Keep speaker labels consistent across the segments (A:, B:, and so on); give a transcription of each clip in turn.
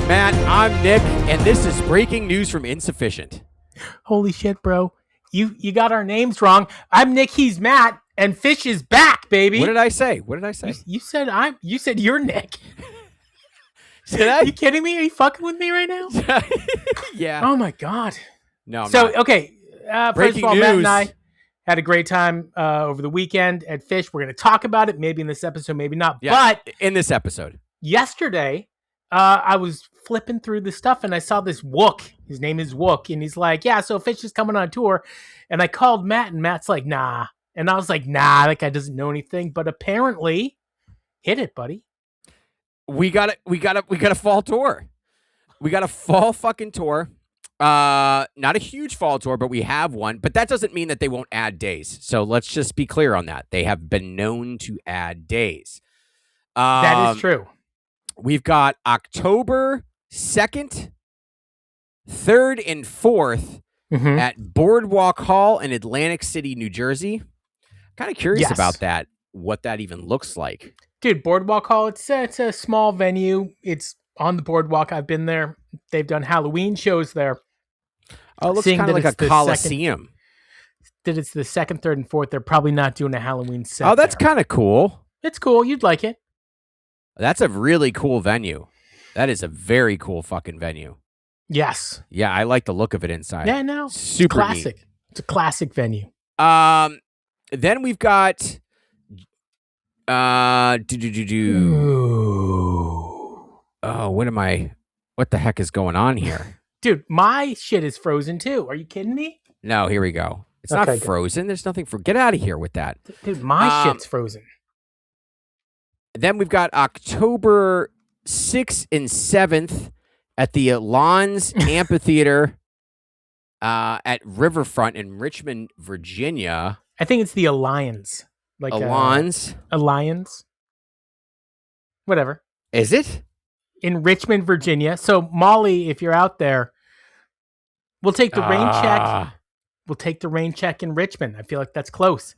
A: Matt. I'm Nick, and this is breaking news from Insufficient.
B: Holy shit, bro. You got our names wrong. I'm Nick, he's Matt, and Phish is back, baby.
A: What did I say?
B: You said you're Nick.
A: Did I?
B: You kidding me? Are you fucking with me right now?
A: Yeah.
B: Oh my god.
A: No, I'm not.
B: Okay. First of all,
A: news.
B: Matt and I had a great time over the weekend at Phish. We're going to talk about it, maybe in this episode, maybe not.
A: Yeah,
B: but
A: in this episode.
B: Yesterday, I was flipping through the stuff and I saw this Wook. His name is Wook. And he's like, yeah, so Phish is coming on tour. And I called Matt and Matt's like, nah. And I was like, nah, that guy doesn't know anything. But apparently, hit it, buddy.
A: We got a fall tour. We got a fall fucking tour. Not a huge fall tour, but we have one. But that doesn't mean that they won't add days. So let's just be clear on that. They have been known to add days.
B: That is true.
A: We've got October 2nd, 3rd, and 4th at Boardwalk Hall in Atlantic City, New Jersey. Kind of curious about that, what that even looks like.
B: Dude, Boardwalk Hall, it's a small venue. It's on the boardwalk. I've been there. They've done Halloween shows there.
A: Oh, it looks kind of like a Coliseum.
B: That it's the 2nd, 3rd, and 4th. They're probably not doing a Halloween set.
A: Oh, that's kind of cool.
B: It's cool. You'd like it.
A: That's a really cool venue. That is a very cool fucking venue.
B: Yes.
A: Yeah, I like the look of it inside.
B: Yeah, no.
A: Super
B: it's classic.
A: neat.
B: It's a classic venue.
A: Then we've got Oh, what the heck is going on here?
B: Dude, my shit is frozen too. Are you kidding me?
A: No, here we go. It's not frozen. There's nothing for. Get out of here with that.
B: Dude, my shit's frozen.
A: Then we've got October 6th and 7th at the Alons Amphitheater at Riverfront in Richmond, Virginia.
B: I think it's the Alliance. Like
A: Alons?
B: Alliance. Whatever.
A: Is it?
B: In Richmond, Virginia. So, Molly, if you're out there, we'll take the rain check. We'll take the rain check in Richmond. I feel like that's close.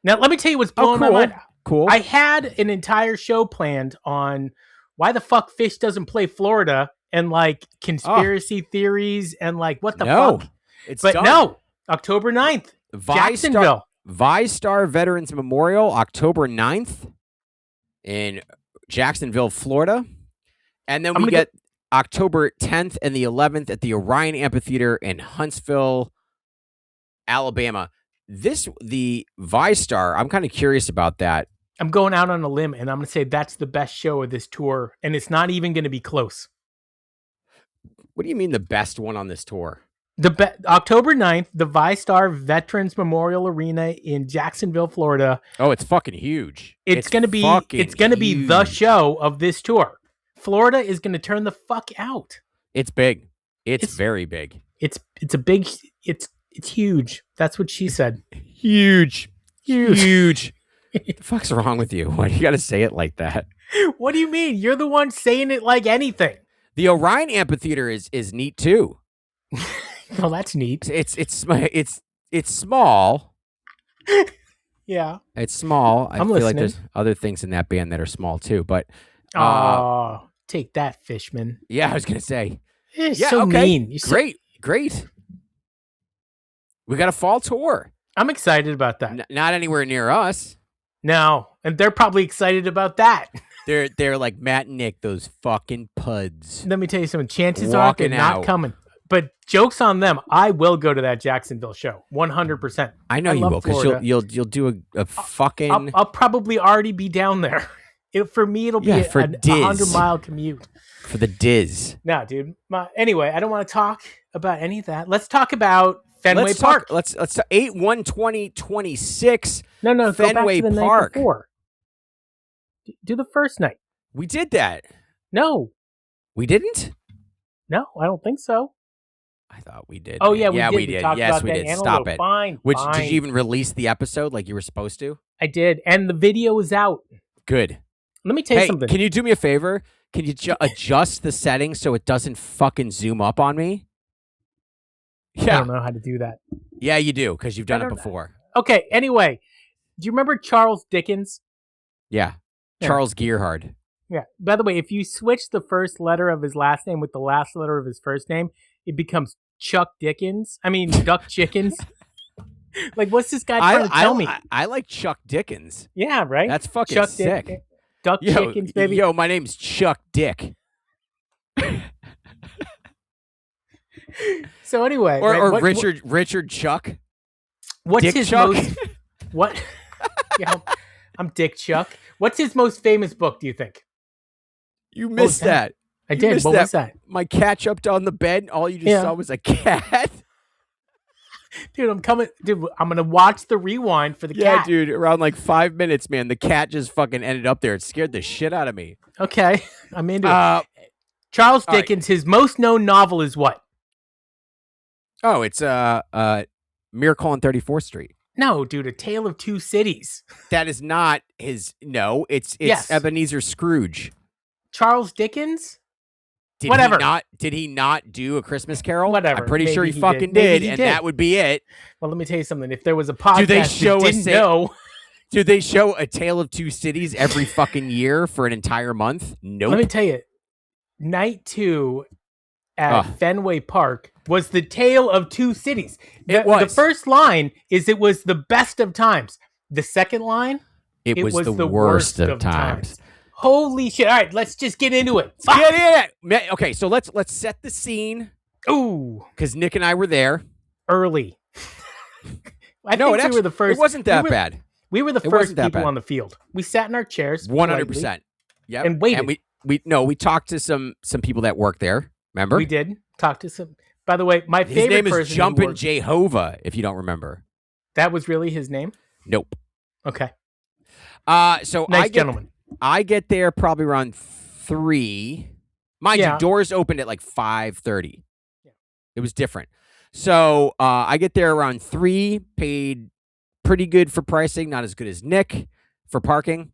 B: Now, let me tell you what's blowing my mind.
A: Cool.
B: I had an entire show planned on why the fuck Phish doesn't play Florida and like conspiracy theories and like what the fuck.
A: But done.
B: No, October 9th, Jacksonville.
A: ViStar Veterans Memorial, October 9th in Jacksonville, Florida. And then we get October 10th and the 11th at the Orion Amphitheater in Huntsville, Alabama. The ViStar, I'm kind of curious about that.
B: I'm going out on a limb, and I'm going to say that's the best show of this tour, and it's not even going to be close.
A: What do you mean the best one on this tour?
B: October 9th, the ViStar Veterans Memorial Arena in Jacksonville, Florida.
A: Oh, it's fucking huge.
B: It's going to be the show of this tour. Florida is going to turn the fuck out.
A: It's big. It's very big.
B: It's huge. That's what she said.
A: Huge. What the fuck's wrong with you? Why do you got to say it like that?
B: What do you mean? You're the one saying it like anything.
A: The Orion Amphitheater is neat too.
B: Well, that's neat.
A: It's small.
B: Yeah.
A: It's small. I feel like
B: listening.
A: there's other things in that band that are small too, but
B: take that, Fishman.
A: Yeah, I was gonna say.
B: So mean.
A: Great. We got a fall tour.
B: I'm excited about that.
A: Not anywhere near us.
B: No, and they're probably excited about that.
A: They're like Matt and Nick, those fucking puds.
B: Let me tell you something. Chances are they're not coming. But joke's on them. I will go to that Jacksonville show, 100%.
A: I know you will, because you'll do a fucking.
B: I'll probably already be down there. For me, it'll be a 100-mile commute.
A: For the Diz.
B: No, dude. Anyway, I don't want to talk about any of that. Let's talk about Fenway Park.
A: Let's 8/1/2026.
B: No.
A: Fenway
B: go back to the
A: Park.
B: Night before. Do the first night.
A: We did that.
B: No.
A: We didn't?
B: No, I don't think so.
A: I thought we did.
B: Oh, yeah,
A: we did. Yes, we did. Stop it.
B: Fine.
A: Did you even release the episode like you were supposed to?
B: I did, and the video is out.
A: Good.
B: Let me tell you something.
A: Can you do me a favor? Can you adjust the settings so it doesn't fucking zoom up on me? Yeah.
B: I don't know how to do that.
A: Yeah, you do, because you've done it before.
B: Okay, anyway. Do you remember Charles Dickens?
A: Yeah. Charles Gearhard.
B: Yeah. By the way, if you switch the first letter of his last name with the last letter of his first name, it becomes Chuck Dickens. I mean, Duck Chickens. Like, what's this guy trying to tell me?
A: I like Chuck Dickens.
B: Yeah, right?
A: That's fucking
B: Chuck
A: sick.
B: Duck Chickens, baby.
A: Yo, my name's Chuck Dick.
B: So anyway.
A: Or Richard Chuck.
B: What's
A: Dick
B: his
A: Chuck?
B: What? Yeah, I'm Dick Chuck. What's his most famous book, do you think?
A: You missed that.
B: I did. What was that?
A: My cat jumped on the bed and all you just saw was a cat.
B: Dude, I'm coming. Dude, I'm going to watch the rewind for the cat.
A: Yeah, dude. Around like 5 minutes, man. The cat just fucking ended up there. It scared the shit out of me.
B: Okay. I'm into it. Charles Dickens, his most known novel is what?
A: Oh, it's Miracle on 34th Street.
B: No, dude, A Tale of Two Cities.
A: That is not his. No, it's
B: Yes.
A: Ebenezer Scrooge.
B: Charles Dickens?
A: Did he not do A Christmas Carol?
B: Whatever.
A: I'm pretty sure he fucking
B: did.
A: did, and that would be it.
B: Well, let me tell you something. If there was a podcast you didn't know.
A: Do they show A Tale of Two Cities every fucking year for an entire month? Nope.
B: Let me tell you, night 2 at Fenway Park was the Tale of Two Cities. The first line is it was the best of times. The second line,
A: it was the worst of times.
B: Holy shit. All right, let's just get into it.
A: Get in it. Okay, so let's set the scene.
B: Ooh.
A: Because Nick and I were there.
B: Early. We were the first.
A: It wasn't that bad.
B: We were the first people on the field. We sat in our chairs.
A: 100%. Yep.
B: And waited.
A: And we talked to some people that work there. Remember?
B: We did talk to some. By the way, my favorite
A: his name
B: person
A: is Jumpin' Jehovah, if you don't remember.
B: That was really his name?
A: Nope.
B: Okay.
A: So
B: gentleman.
A: I get there probably around 3. Mind you, doors opened at like 5:30. Yeah. It was different. So I get there around 3, paid pretty good for pricing, not as good as Nick for parking.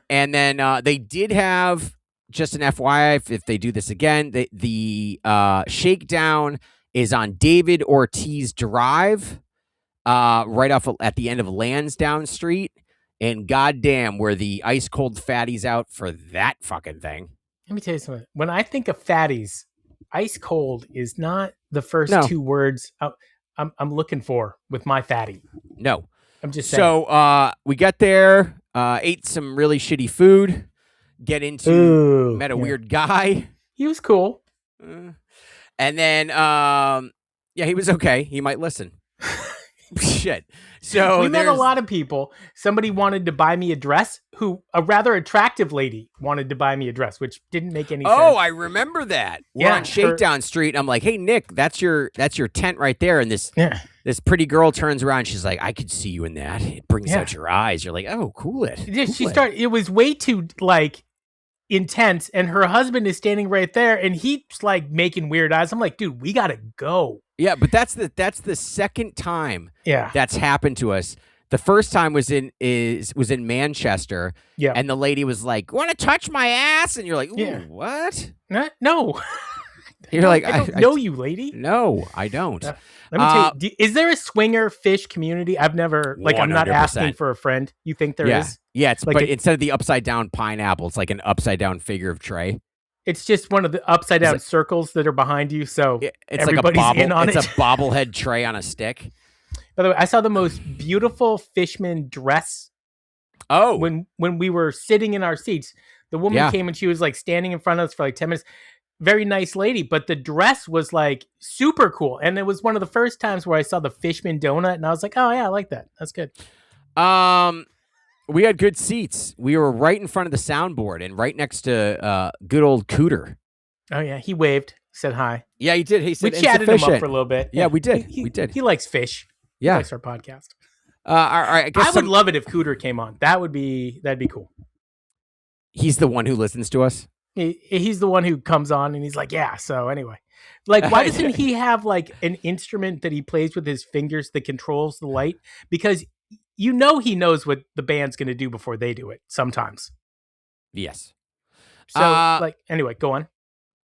A: And then they did have, just an FYI, if they do this again, the Shakedown is on David Ortiz Drive, right off at the end of Lansdowne Street. And goddamn, were the ice cold fatties out for that fucking thing.
B: Let me tell you something. When I think of fatties, ice cold is not the first 2 words I'm looking for with my fatty.
A: No.
B: I'm just saying.
A: So we got there, ate some really shitty food, met a weird guy.
B: He was cool.
A: And then, he was okay. He might listen. Shit. So
B: we met a lot of people. Somebody wanted to buy me a dress. A rather attractive lady wanted to buy me a dress, which didn't make any sense.
A: Oh, I remember that. We're on Shakedown Street. I'm like, hey Nick, that's your tent right there. And this pretty girl turns around. She's like, I could see you in that. It brings out your eyes. You're like, oh, cool it.
B: It was way too intense, and her husband is standing right there, and he's like making weird eyes. I'm like, dude, we gotta go.
A: Yeah, but that's the second time that's happened to us. The first time was in Manchester. Yeah. And the lady was like, "Want to touch my ass?" And you're like, "Ooh, what?"
B: No.
A: You're like,
B: I don't know you, lady.
A: No, I don't.
B: Let me tell you, is there a swinger Phish community? I've never, 100%. I'm not asking for a friend. You think there is?
A: Yeah, but instead of the upside down pineapple, it's like an upside down figure of Trey.
B: It's just one of the upside down circles that are behind you, so
A: it's
B: everybody's
A: like
B: in on it.
A: It's a bobblehead tray on a stick.
B: By the way, I saw the most beautiful Fishman dress.
A: Oh.
B: When we were sitting in our seats, the woman came and she was like standing in front of us for like 10 minutes. Very nice lady, but the dress was like super cool. And it was one of the first times where I saw the Fishman donut, and I was like, oh yeah, I like that. That's good.
A: We had good seats. We were right in front of the soundboard and right next to good old Cooter.
B: Oh yeah, he waved, said hi.
A: Yeah, he did. He said
B: we chatted him up for a little bit.
A: Yeah, we did. We did.
B: He likes Phish.
A: Yeah,
B: he likes our podcast.
A: All right,
B: I would love it if Cooter came on. That'd be cool.
A: He's the one who listens to us.
B: He's the one who comes on and he's like, yeah. So anyway, like, why doesn't he have like an instrument that he plays with his fingers that controls the light? Because he knows what the band's going to do before they do it sometimes.
A: Yes.
B: So anyway, go on.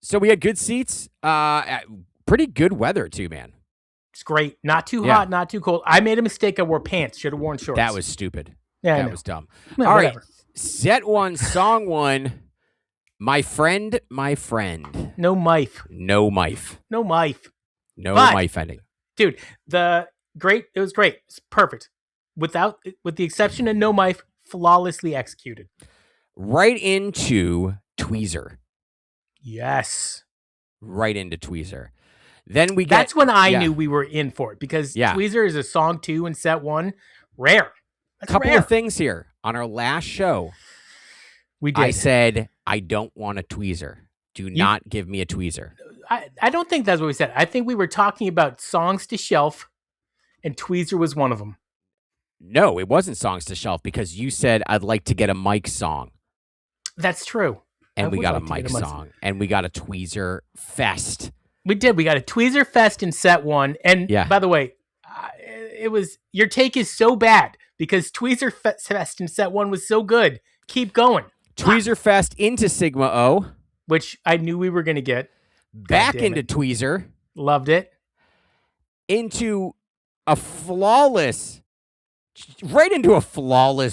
A: So we had good seats, pretty good weather too, man.
B: It's great. Not too hot, not too cold. I made a mistake. I wore pants. Should have worn shorts.
A: That was stupid.
B: Yeah,
A: that was dumb.
B: No,
A: All
B: whatever.
A: right. Set 1, Song 1, My Friend, My Friend.
B: No mife.
A: No mife.
B: No mife.
A: No
B: But-
A: mife ending.
B: Dude, it was great. It's perfect. With the exception of no mife, flawlessly executed.
A: Right into Tweezer.
B: Yes.
A: Right into Tweezer. Then we get...
B: That's when I knew we were in for it, because
A: Yeah.
B: Tweezer is a song 2 and set 1. Rare.
A: a couple of things here. On our last show,
B: We did.
A: I said, I don't want a tweezer. Do not give me a tweezer.
B: I don't think that's what we said. I think we were talking about songs to shelf, and Tweezer was one of them.
A: No, it wasn't songs to shelf because you said I'd like to get a Mike song.
B: That's true.
A: And
B: I
A: we
B: would
A: got
B: like
A: a
B: to get
A: Mike
B: a Mike
A: song. And we got a tweezer fest.
B: We did. We got a Tweezer Fest in set 1. And by the way, your take is so bad because Tweezer Fest in set 1 was so good. Keep going.
A: Tweezer Fest into Sigma O.
B: Which I knew we were going to get.
A: Back into Tweezer.
B: Loved it.
A: Into a flawless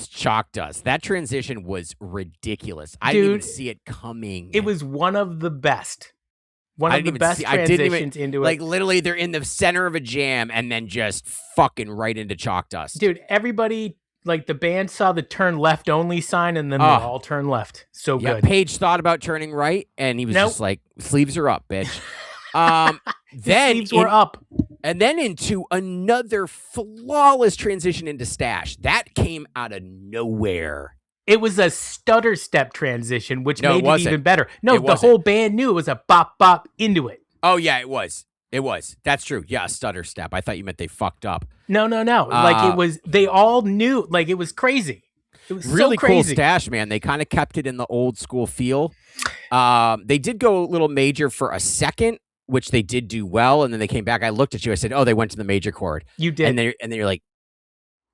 A: Chalk Dust. That transition was ridiculous. I didn't even see it coming.
B: It was one of the best. One of the best transitions into it.
A: Like, literally, they're in the center of a jam and then just fucking right into Chalk Dust.
B: Dude, everybody, like, the band saw the turn left only sign and then they all turned left. So good.
A: Paige thought about turning right and he was just like, sleeves are up, bitch. Then
B: sleeves were up.
A: And then into another flawless transition into Stash. That came out of nowhere.
B: It was a stutter step transition, which made it even better. No, the whole band knew it was a bop bop into it.
A: Oh, yeah, it was. It was. That's true. Yeah, a stutter step. I thought you meant they fucked up.
B: No. Like, it was, they all knew, like, it was crazy. It was
A: really
B: so crazy.
A: Cool Stash, man. They kind of kept it in the old school feel. They did go a little major for a second, which they did do well, and then they came back. I looked at you. I said, "Oh, they went to the major chord."
B: You did,
A: and then you're like,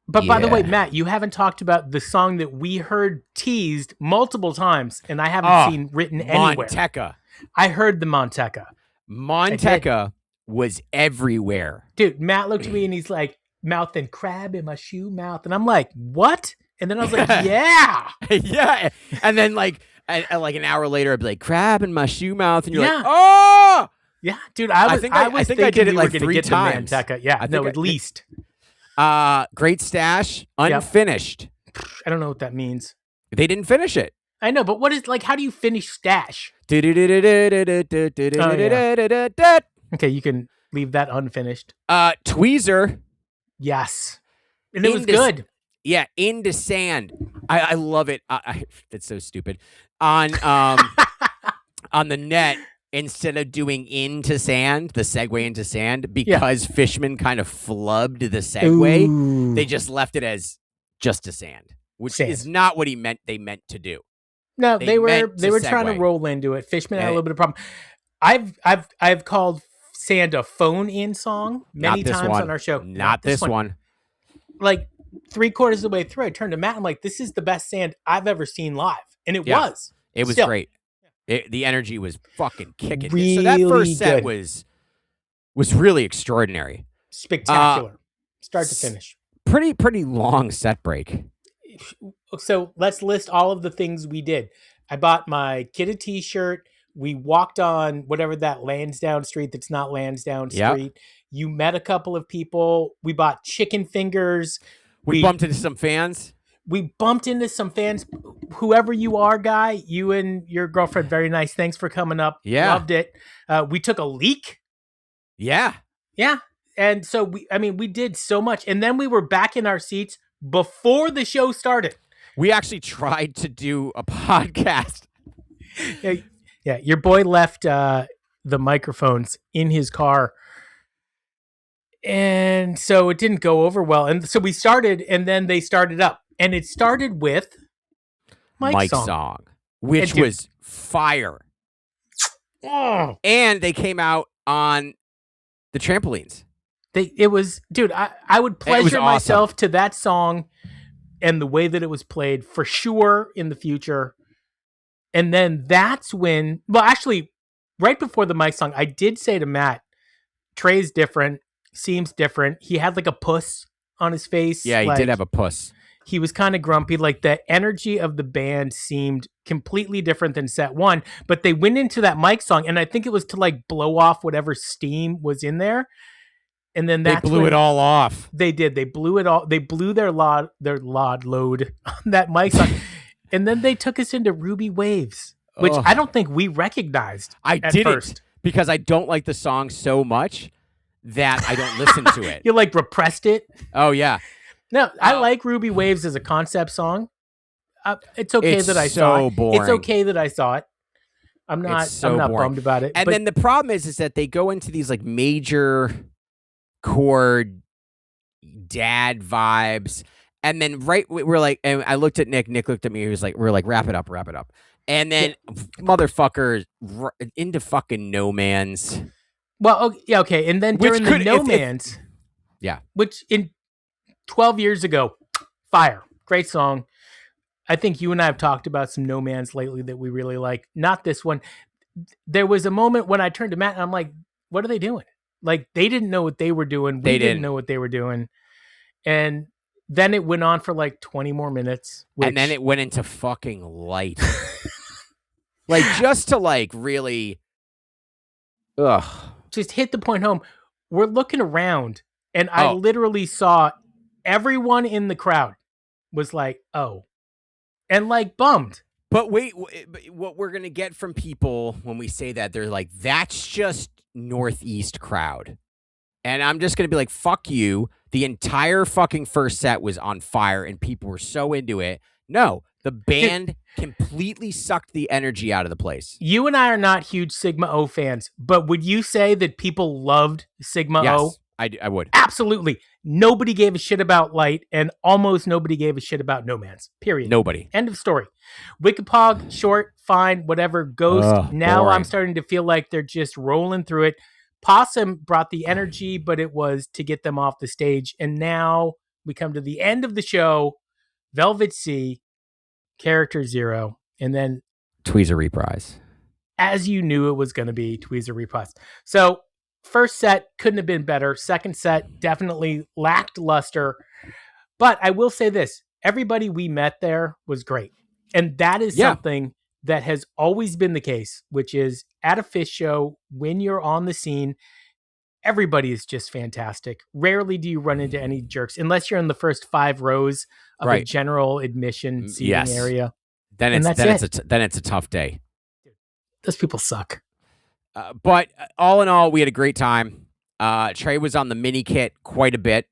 B: "But by the way, Matt, you haven't talked about the song that we heard teased multiple times, and I haven't seen written anywhere."
A: Monteca.
B: I heard the Monteca.
A: Monteca was everywhere,
B: dude. Matt looked at me and he's like, "Mouth and crab in my shoe mouth," and I'm like, "What?" And then I was like, "Yeah,
A: yeah." And then like an hour later, I'd be like, "Crab in my shoe mouth," and you're like,
B: "Oh." Yeah, dude, I think I did it like 3 times. Yeah, at least.
A: Great Stash, unfinished.
B: I don't know what that means.
A: They didn't finish it.
B: I know, but what is, like, how do you finish Stash? Okay, you can leave that unfinished.
A: Tweezer.
B: Yes. And it was good.
A: Yeah, Into Sand. I love it. That's so stupid. On the net, instead of doing Into Sand, the segue into sand, because Fishman kind of flubbed the segue, they just left it as just a sand, which is not what they meant to do.
B: No, they were trying to roll into it. Fishman had a little bit of problem. I've called sand a phone-in song many times on our show.
A: Not this one.
B: Like 3/4 of the way through, I turned to Matt. I'm like, "This is the best sand I've ever seen live," and it was.
A: It was great. The energy was fucking kicking.
B: Really
A: so that first set
B: good.
A: was really extraordinary.
B: Spectacular. Start to finish.
A: Pretty long set break.
B: So let's list all of the things we did. I bought my kid a t-shirt. We walked on whatever that Lansdowne Street that's not Lansdowne Street. You met a couple of people. We bought chicken fingers.
A: We bumped into some fans.
B: Whoever you are, Guy, you and your girlfriend, very nice. Thanks for coming up.
A: Yeah.
B: Loved it. We took a leak.
A: Yeah.
B: Yeah. And so we did so much. And then we were back in our seats before the show started.
A: We actually tried to do a podcast.
B: Yeah. Your boy left the microphones in his car. And so it didn't go over well. And so we started, and then they started up. And it started with Mike's song,
A: which was fire.
B: Oh.
A: And they came out on the trampolines.
B: I would pleasure myself to that song and the way that it was played for sure in the future. And then that's when, well, actually, right before the Mike song, I did say to Matt, Trey's different, seems different. He had like a puss on his face.
A: Yeah, he did have a puss.
B: He was kind of grumpy. Like the energy of the band seemed completely different than set one, but they went into that Mike song, and I think it was to like blow off whatever steam was in there. And then
A: they blew it all off.
B: They did. They blew it all. They blew their load on that Mike song. And then they took us into Ruby Waves, which I don't think we recognized.
A: I didn't, because I don't like the song so much that I don't listen to it.
B: You like repressed it?
A: Oh, yeah.
B: No, I like Ruby Waves as a concept song. It's okay that I saw it.
A: Boring.
B: It's okay that I saw it. I'm not bummed about it.
A: And then the problem is that they go into these like major chord dad vibes, and then we're like, and I looked at Nick looked at me, he was like, we're like, wrap it up, and then motherfucker into fucking No Man's.
B: Well, yeah, okay, and then during the No Man's,
A: yeah,
B: which in 12 years ago, fire, great song. I think you and I have talked about some No Man's lately that we really like. Not this one. There was a moment when I turned to Matt and I'm like, what are they doing? Like, they didn't know what they were doing. We didn't know what they were doing. And then it went on for like 20 more minutes.
A: And then it went into fucking light. Like, just to like really,
B: just hit the point home. We're looking around and I literally saw everyone in the crowd was like, oh, and like bummed.
A: But wait, what we're going to get from people when we say that, they're like, that's just Northeast crowd. And I'm just going to be like, fuck you. The entire fucking first set was on fire and people were so into it. No, the band completely sucked the energy out of the place.
B: You and I are not huge Sigma O fans, but would you say that people loved Sigma O?
A: I would.
B: Absolutely. Nobody gave a shit about Light, and almost nobody gave a shit about No Man's. Period.
A: Nobody.
B: End of story. Wikipog, short, fine, whatever. Ghost. Now
A: boring.
B: I'm starting to feel like they're just rolling through it. Possum brought the energy, but it was to get them off the stage. And now we come to the end of the show. Velvet Sea, Character Zero, and then
A: Tweezer Reprise.
B: As you knew it was going to be, Tweezer Reprise. So first set couldn't have been better. Second set definitely lacked luster. But I will say this. Everybody we met there was great. And that is something that has always been the case, which is at a Phish show, when you're on the scene, everybody is just fantastic. Rarely do you run into any jerks, unless you're in the first 5 rows of a general admission seating area.
A: Then it's a tough day.
B: Dude, those people suck.
A: But all in all, we had a great time. Trey was on the mini kit quite a bit.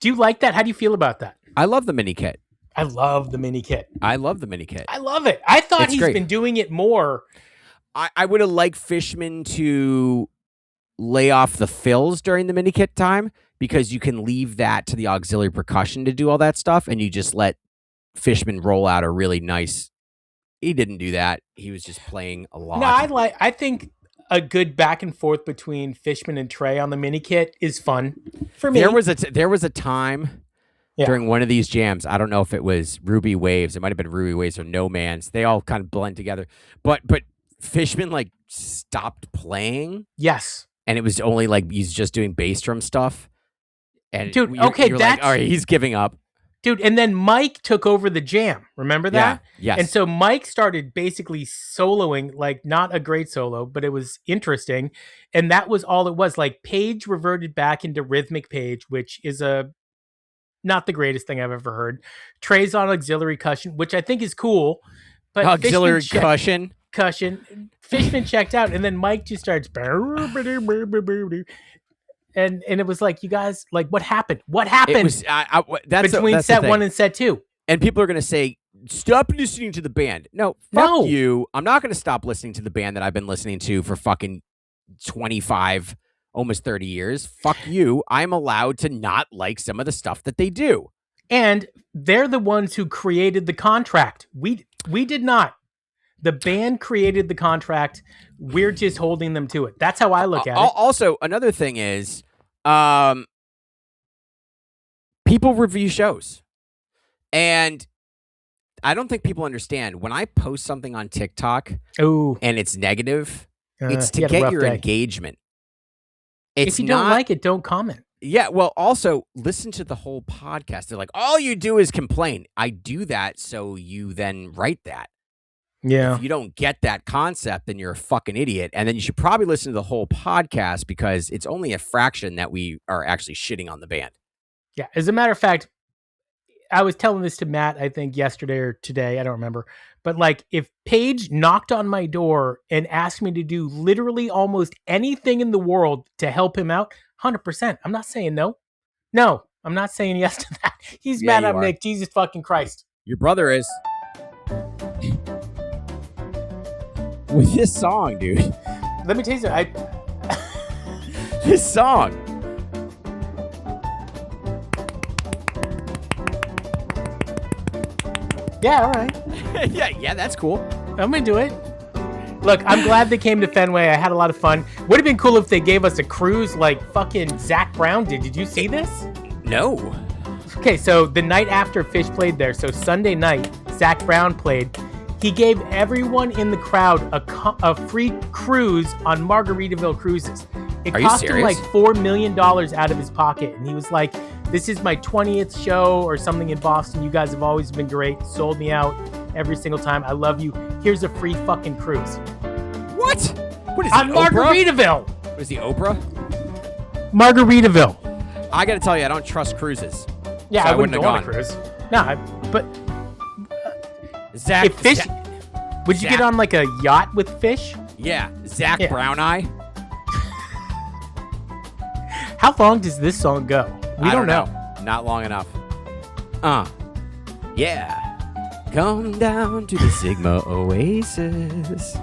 B: Do you like that? How do you feel about that?
A: I love the mini kit.
B: I love the mini kit.
A: I love the mini kit.
B: I love it. I thought he's been doing it more.
A: I would have liked Fishman to lay off the fills during the mini kit time, because you can leave that to the auxiliary percussion to do all that stuff, and you just let Fishman roll out a really nice. He didn't do that. He was just playing a lot.
B: No, I think a good back and forth between Fishman and Trey on the mini kit is fun for me.
A: There was a time during one of these jams. I don't know if it was Ruby Waves. It might have been Ruby Waves or No Man's. They all kind of blend together. But Fishman like stopped playing.
B: Yes.
A: And it was only like he's just doing bass drum stuff. And
B: dude,
A: you're like, all right, he's giving up.
B: Dude, and then Mike took over the jam. Remember that?
A: Yeah. Yes.
B: And so Mike started basically soloing, like not a great solo, but it was interesting. And that was all it was. Like Page reverted back into rhythmic Page, which is not the greatest thing I've ever heard. Trey's on auxiliary cushion, which I think is cool. But
A: auxiliary cushion.
B: Fishman checked out, and then Mike just starts. And it was like, you guys, like, what happened? What happened between set 1 and set 2?
A: And people are going to say, stop listening to the band. No, fuck you. I'm not going to stop listening to the band that I've been listening to for fucking 25, almost 30 years. Fuck you. I'm allowed to not like some of the stuff that they do.
B: And they're the ones who created the contract. We did not. The band created the contract. We're just holding them to it. That's how I look at it.
A: Also, another thing is, people review shows. And I don't think people understand. When I post something on TikTok and it's negative, it's to get your engagement.
B: If you don't like it, don't comment.
A: Yeah, well, also listen to the whole podcast. They're like, all you do is complain. I do that so you then write that.
B: Yeah.
A: If you don't get that concept, then you're a fucking idiot. And then you should probably listen to the whole podcast because it's only a fraction that we are actually shitting on the band.
B: Yeah. As a matter of fact, I was telling this to Matt, I think yesterday or today, I don't remember. But like, if Paige knocked on my door and asked me to do literally almost anything in the world to help him out, 100%. I'm not saying no. No, I'm not saying yes to that. He's mad at Nick. Jesus fucking Christ.
A: Your brother is. With this song, dude.
B: Let me tell you something.
A: This song.
B: Yeah, all right.
A: yeah, that's cool.
B: I'm gonna do it. Look, I'm glad they came to Fenway. I had a lot of fun. Would have been cool if they gave us a cruise like fucking Zach Brown did. Did you see this?
A: No.
B: Okay, so the night after Phish played there, so Sunday night, Zach Brown played. He gave everyone in the crowd a free cruise on Margaritaville Cruises. It cost him like $4 million out of his pocket. And he was like, this is my 20th show or something in Boston. You guys have always been great. Sold me out every single time. I love you. Here's a free fucking cruise.
A: What? What is
B: on Margaritaville?
A: Was he Oprah?
B: Margaritaville.
A: I got to tell you, I don't trust cruises.
B: Yeah,
A: so
B: I wouldn't go on a cruise. No, but
A: Zach,
B: if Phish, would you get on like a yacht with Phish?
A: Yeah, Zach Brown Eye.
B: How long does this song go? We don't know.
A: Not long enough. Yeah. Come down to the Sigma Oasis.